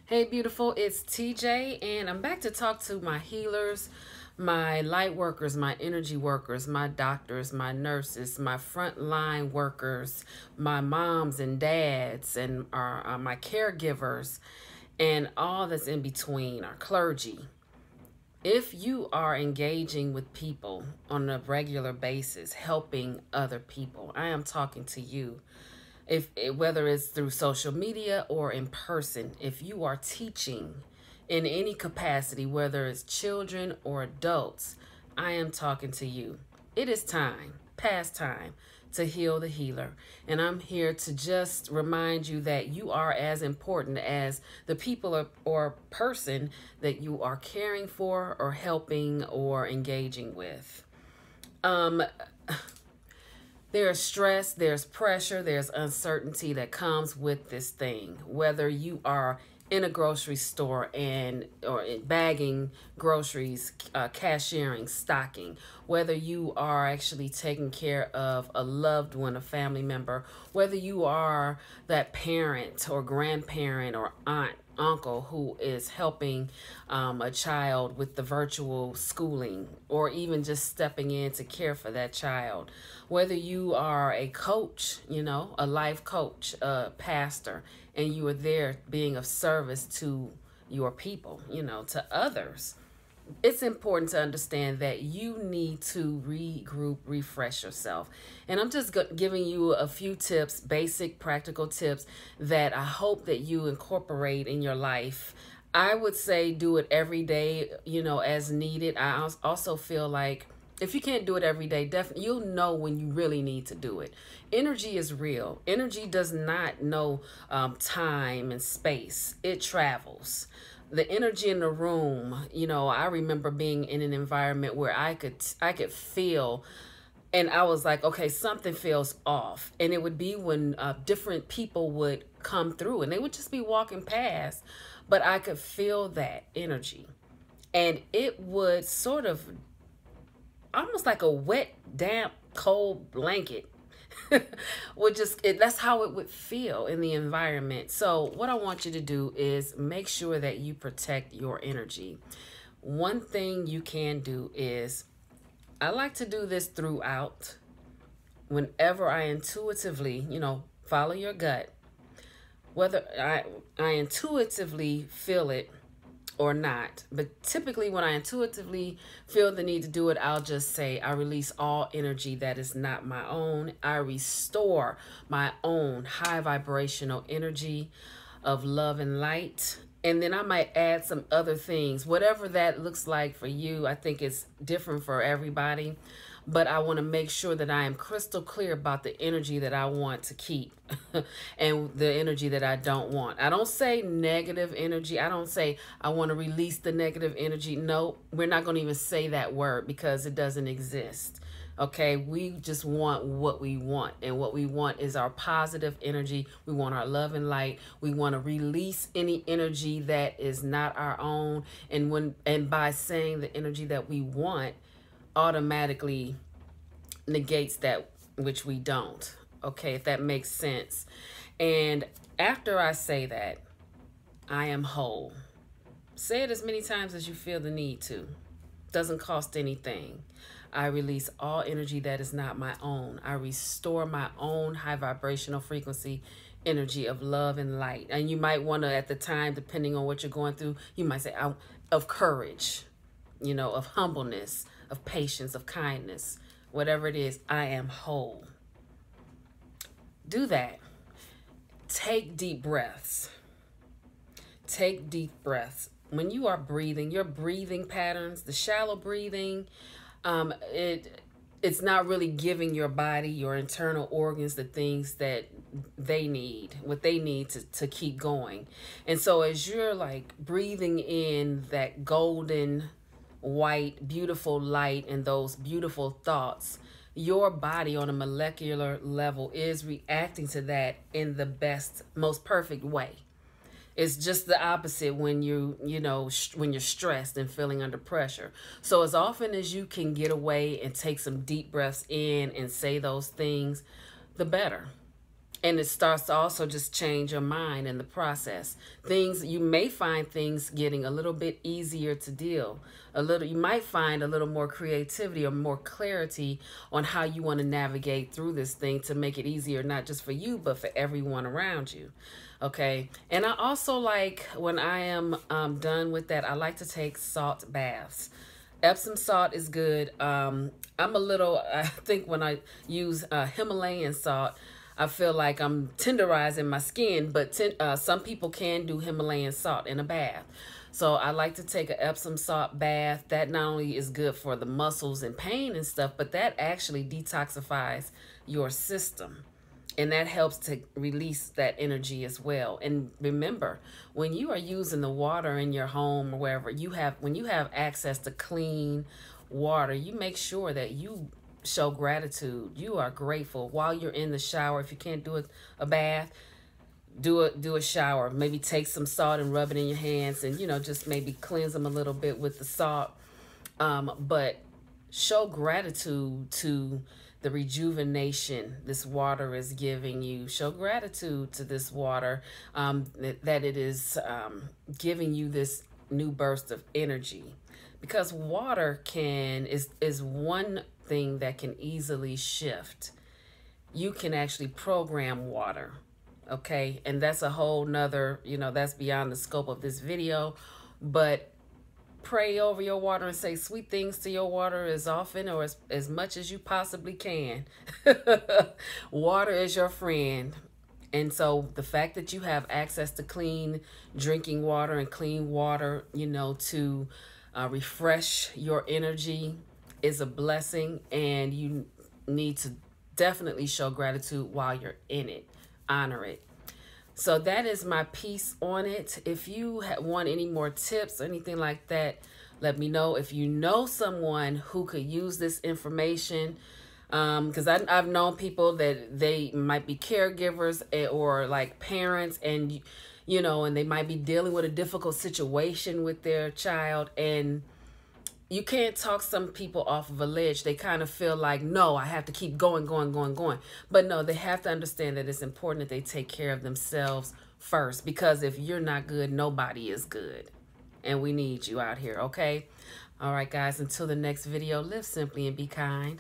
Hey, beautiful, it's TJ, and I'm back to talk to my healers, my light workers, my energy workers, my doctors, my nurses, my frontline workers, my moms and dads, and my caregivers, and all that's in between, our clergy. If you are engaging with people on a regular basis, helping other people, I am talking to you. If whether it's through social media or in person, if you are teaching in any capacity, whether it's children or adults, I am talking to you. It is time, past time, to heal the healer. And I'm here to just remind you that you are as important as the people or person that you are caring for or helping or engaging with. Um, There's stress, there's pressure, there's uncertainty that comes with this thing. Whether you are in a grocery store and or bagging groceries, cashiering, stocking, whether you are actually taking care of a loved one, a family member, whether you are that parent or grandparent or aunt, uncle who is helping a child with the virtual schooling, or even just stepping in to care for that child, whether you are a coach, a life coach, a pastor, and you are there being of service to your people, to others. It's important to understand that you need to regroup, refresh yourself. And I'm just giving you a few tips, basic practical tips that I hope that you incorporate in your life. I would say do it every day, as needed. I also feel like if you can't do it every day, definitely you'll know when you really need to do it. Energy is real. Energy does not know time and space. It travels. The energy in the room, I remember being in an environment where I could feel, and I was like, okay, something feels off. And it would be when different people would come through and they would just be walking past, but I could feel that energy. And it would sort of almost like a wet, damp, cold blanket would just that's how it would feel in the environment. So what I want you to do is make sure that you protect your energy. One thing you can do is, I like to do this throughout, whenever I intuitively, follow your gut, whether I intuitively feel it or not. But typically when I intuitively feel the need to do it, I'll just say, I release all energy that is not my own. I restore my own high vibrational energy of love and light. And then I might add some other things, whatever that looks like for you. I think it's different for everybody, but I want to make sure that I am crystal clear about the energy that I want to keep and the energy that I don't want. I don't say negative energy. I don't say I want to release the negative energy. No, we're not going to even say that word because it doesn't exist. Okay, we just want what we want, and what we want is our positive energy. We want our love and light. We want to release any energy that is not our own, and by saying the energy that we want, automatically negates that which we don't. Okay, if that makes sense. And after I say that, I am whole. Say it as many times as you feel the need to. Doesn't cost anything. I release all energy that is not my own. I restore my own high vibrational frequency energy of love and light. And you might want to, at the time, depending on what you're going through, you might say, of courage, of humbleness, of patience, of kindness, whatever it is, I am whole. Do that. Take deep breaths. Take deep breaths. When you are breathing, your breathing patterns, the shallow breathing, it's not really giving your body, your internal organs, the things that they need, what they need to keep going. And so as you're like breathing in that golden, white, beautiful light and those beautiful thoughts, your body on a molecular level is reacting to that in the best, most perfect way. It's just the opposite when when you're stressed and feeling under pressure. So as often as you can get away and take some deep breaths in and say those things, the better. And it starts to also just change your mind in the process. Things, you may find things getting a little bit easier to deal. You might find a little more creativity or more clarity on how you want to navigate through this thing to make it easier, not just for you, but for everyone around you. Okay. And I also like, when I am done with that, I like to take salt baths. Epsom salt is good. I think when I use Himalayan salt, I feel like I'm tenderizing my skin, but some people can do Himalayan salt in a bath. So I like to take an Epsom salt bath. That not only is good for the muscles and pain and stuff, but that actually detoxifies your system. And that helps to release that energy as well. And remember, when you are using the water in your home or wherever when you have access to clean water, you make sure that you show gratitude. You are grateful while you're in the shower. If you can't do a bath, do a shower. Maybe take some salt and rub it in your hands, and just maybe cleanse them a little bit with the salt. But show gratitude to the rejuvenation this water is giving you. Show gratitude to this water, that it is giving you this new burst of energy, because water is one thing that can easily shift. You can actually program water, okay? And that's a whole nother, that's beyond the scope of this video. But pray over your water and say sweet things to your water as often or as much as you possibly can. Water is your friend. And so the fact that you have access to clean drinking water and clean water, to refresh your energy is a blessing, and you need to definitely show gratitude while you're in it. Honor it. So that is my piece on it. If you want any more tips or anything like that, let me know. If you know someone who could use this information, because I've known people that they might be caregivers or like parents, and and they might be dealing with a difficult situation with their child, and you can't talk some people off of a ledge. They kind of feel like, no, I have to keep going. But no, they have to understand that it's important that they take care of themselves first, because if you're not good, nobody is good. And we need you out here, okay? All right, guys, until the next video, live simply and be kind.